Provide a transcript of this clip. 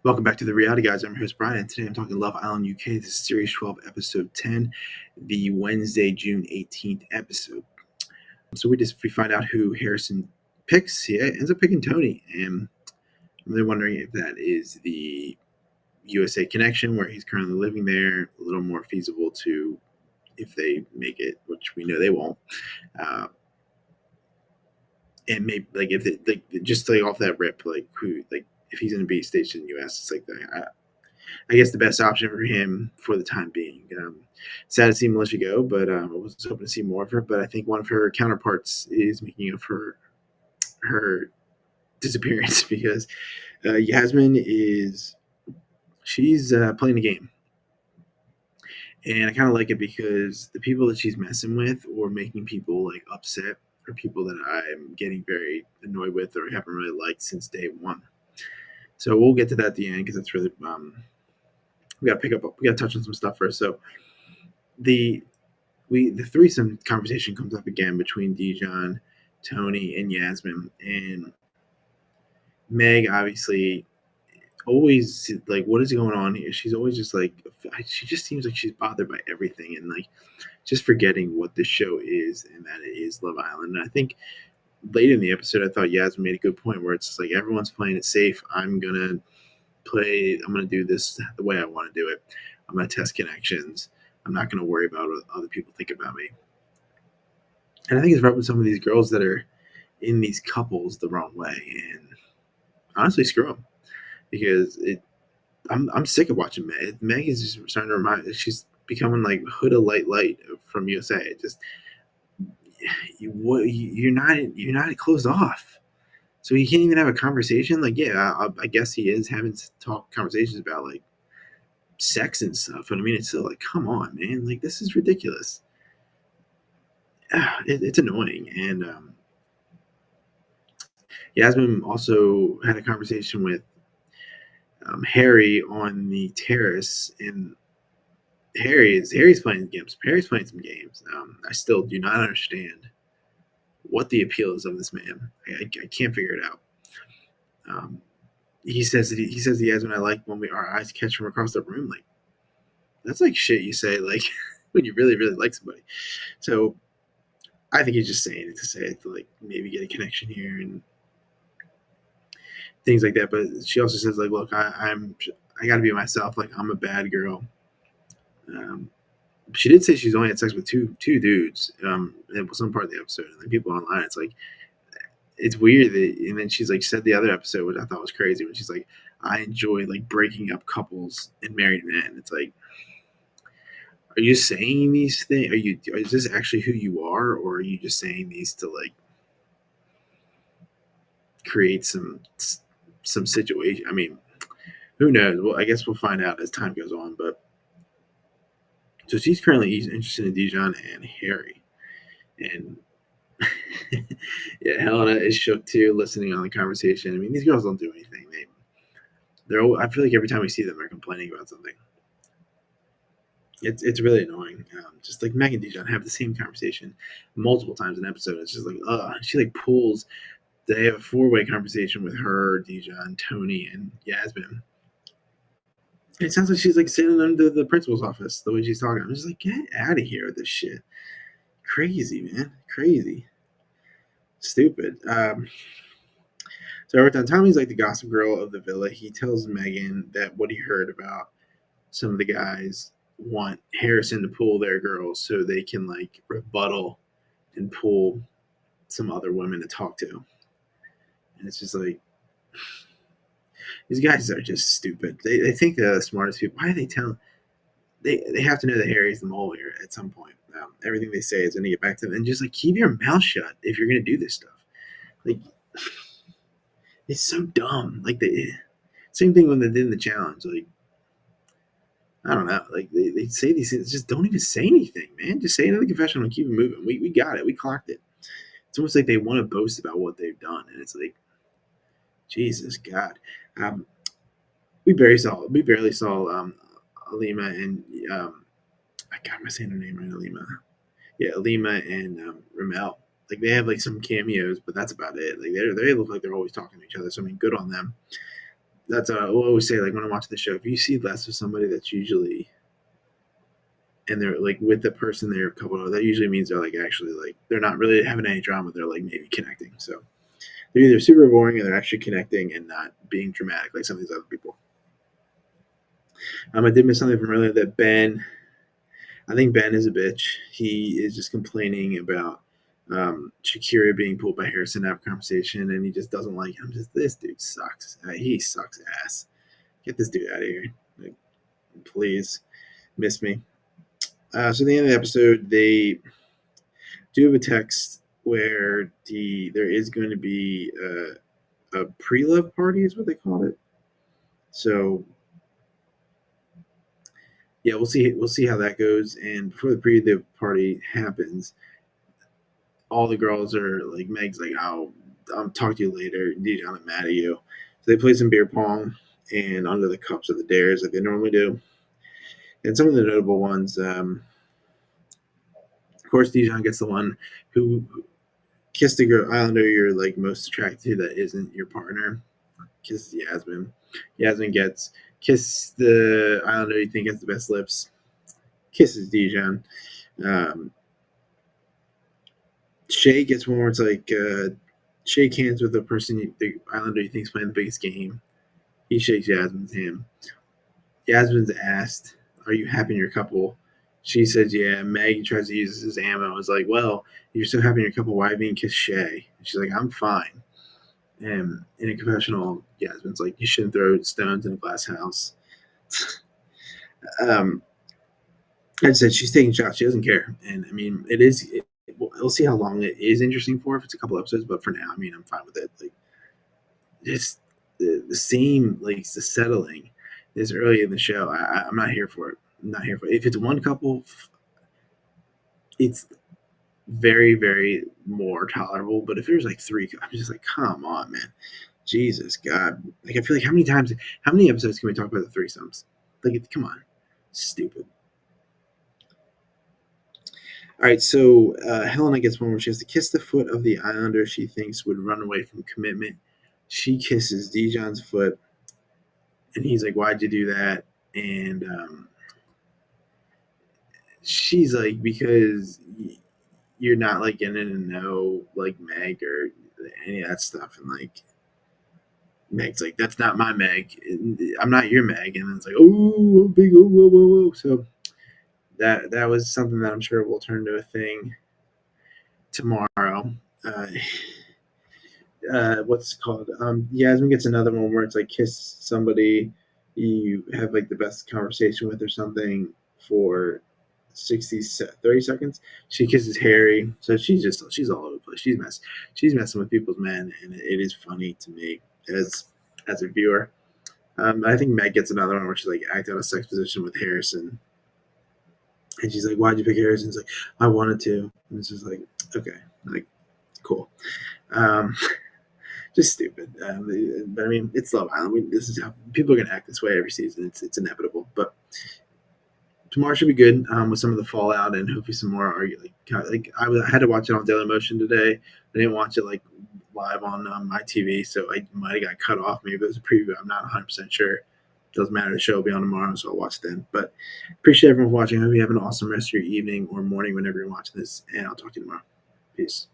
Welcome back to the Reality Guys. I'm your host Brian, and today I'm talking Love Island UK. This is Series 12, Episode 10, the Wednesday, June 18th episode. So we find out who Harrison picks. He ends up picking Tony, and I'm really wondering if that is the USA connection where he's currently living there, a little more feasible to if they make it, which we know they won't. And maybe like if it like just like off that rip, like who like if he's going to be stationed in the US, it's like I guess the best option for him for the time being. Sad to see Militia go, but I was hoping to see more of her. But I think one of her counterparts is making up for her disappearance because Yasmin she's playing the game, and I kind of like it because the people that she's messing with or making people like upset are people that I'm getting very annoyed with or haven't really liked since day one. So we'll get to that at the end because that's really we got to touch on some stuff first. So the the threesome conversation comes up again between Dejon, Tony, and Yasmin, and Meg obviously always like, what is going on here? She's always just like, she just seems like she's bothered by everything and like just forgetting what this show is and that it is Love Island. And I think late in the episode, I thought Yasmin made a good point where it's just like everyone's playing it safe. I'm gonna do this the way I want to do it. I'm gonna test connections. I'm not gonna worry about what other people think about me. And I think it's rubbing some of these girls that are in these couples the wrong way. And honestly, screw them because I'm sick of watching Meg. Meg is just starting to remind. She's becoming like Huda Light from USA. It just you're not closed off, so you can't even have a conversation. Like, yeah, I guess he is having to talk conversations about like sex and stuff. But I mean, it's still like, come on, man. Like, this is ridiculous. It's annoying. And Yasmin also had a conversation with Harry on the terrace, and Harry's playing games. Harry's playing some games. I still do not understand what the appeal is of this man. I can't figure it out. Um, he says he says he has when I like when our eyes catch from across the room. Like that's like shit you say like when you really like somebody. So I think he's just saying it to say it to like maybe get a connection here and things like that. But she also says like, look, I got to be myself. Like I'm a bad girl. Um, she did say she's only had sex with two dudes in some part of the episode, and then people online, it's like it's weird that, and then she's like said the other episode, which I thought was crazy, when she's like, I enjoy like breaking up couples and married men. It's like, are you saying these things? Is this actually who you are, or are you just saying these to like create some situation? I mean, who knows? Well, I guess we'll find out as time goes on. But so she's currently interested in Dijon and Harry, and yeah, Helena is shook too, listening on the conversation. I mean, these girls don't do anything. I feel like every time we see them, they're complaining about something. It's really annoying. Just like Meg and Dijon have the same conversation multiple times an episode. It's just like, she like pulls. They have a four-way conversation with her, Dijon, Tony, and Yasmin. It sounds like she's like sitting under the principal's office the way she's talking. I'm just like, get out of here with this shit. Crazy, man. Crazy. Stupid. So every time Tommy's like the gossip girl of the villa, he tells Megan that what he heard about some of the guys want Harrison to pull their girls so they can like rebuttal and pull some other women to talk to. And it's just like these guys are just stupid. They think they're the smartest people. Why are they telling? They have to know that Harry's the mole here at some point. Everything they say is going to get back to them, and just like keep your mouth shut if you're going to do this stuff. Like it's so dumb. Like the same thing when they did the challenge. Like I don't know. Like they say these things, just don't even say anything, man. Just say it in the confessional and keep it moving. We got it. We clocked it. It's almost like they want to boast about what they've done, and it's like, Jesus God. Um, we barely saw Alima and God, am I saying her name right? Alima. Yeah, Alima and Ramel. Like they have like some cameos, but that's about it. Like they look like they're always talking to each other. So I mean, good on them. that's what I always say. Like when I watch the show, if you see less of somebody that's usually and they're like with the person they're coupled with, that usually means they're like actually like they're not really having any drama. They're like maybe connecting. So they're either super boring or they're actually connecting and not being dramatic like some of these other people. I did miss something from earlier that Ben. I think Ben is a bitch. He is just complaining about Shakira being pulled by Harrison to have a conversation, and he just doesn't like him. Just this dude sucks. He sucks ass. Get this dude out of here, like, please. Miss me. So at the end of the episode, they do have a text where there is going to be a pre-love party, is what they called it. So yeah, we'll see. We'll see how that goes. And before the pre-love party happens, all the girls are like, Meg's like, "Oh, I'll talk to you later. Dejon, I'm mad at you." So they play some beer pong and under the cups of the dares like they normally do. And some of the notable ones, of course, Dejon gets the one who kissed the girl Islander you're like most attracted to that isn't your partner. Kisses Yasmin. Yasmin gets kiss the Islander you think has the best lips. Kisses Dejon. Um, Shay gets one where it's like shake hands with the person the Islander you think's playing the biggest game. He shakes Yasmin's hand. Yasmin's asked, "Are you happy in your couple?" She says, "Yeah." Meg tries to use this as ammo. I was like, "Well, if you're so happy in your couple, why haven't you kissed Shay?" And she's like, "I'm fine." And in a confessional, Yasmin's like, "You shouldn't throw stones in a glass house." um, I said she's taking shots. She doesn't care, and I mean, it is. We'll see how long it is interesting for if it's a couple episodes. But for now, I mean, I'm fine with it. Like, it's the same, like the settling this early in the show. I'm not here for it. I'm not here for it. If it's one couple, it's very, very more tolerable. But if there's like three, I'm just like, come on, man. Jesus God. Like I feel like how many episodes can we talk about the threesomes? Like come on. Stupid. All right, so Helena gets one where she has to kiss the foot of the Islander she thinks would run away from commitment. She kisses Dejon's foot, and he's like, "Why'd you do that?" And she's like, "Because you're not like getting to know like Meg or any of that stuff." And like Meg's like, "That's not my Meg. I'm not your Meg." And it's like, "Oh, big, oh, whoa, whoa, whoa." So that was something that I'm sure will turn to a thing tomorrow. Uh, what's it called? Yasmin gets another one where it's like kiss somebody you have like the best conversation with or something for 30 seconds. She kisses Harry, so she's all over the place. She's messing with people's men, and it is funny to me as a viewer. I think Meg gets another one where she's like act out a sex position with Harrison, and she's like, "Why'd you pick Harrison?" He's like, "I wanted to," and it's just like, okay, like cool. Um, just stupid. But I mean, it's Love Island. This is how people are going to act this way every season. It's inevitable. But tomorrow should be good with some of the fallout and hopefully some more. I had to watch it on Daily Motion today. I didn't watch it like live on my TV, so I might have got cut off. Maybe it was a preview. I'm not 100% sure. Doesn't matter. The show will be on tomorrow, so I'll watch it then. But appreciate everyone for watching. I hope you have an awesome rest of your evening or morning whenever you're watching this, and I'll talk to you tomorrow. Peace.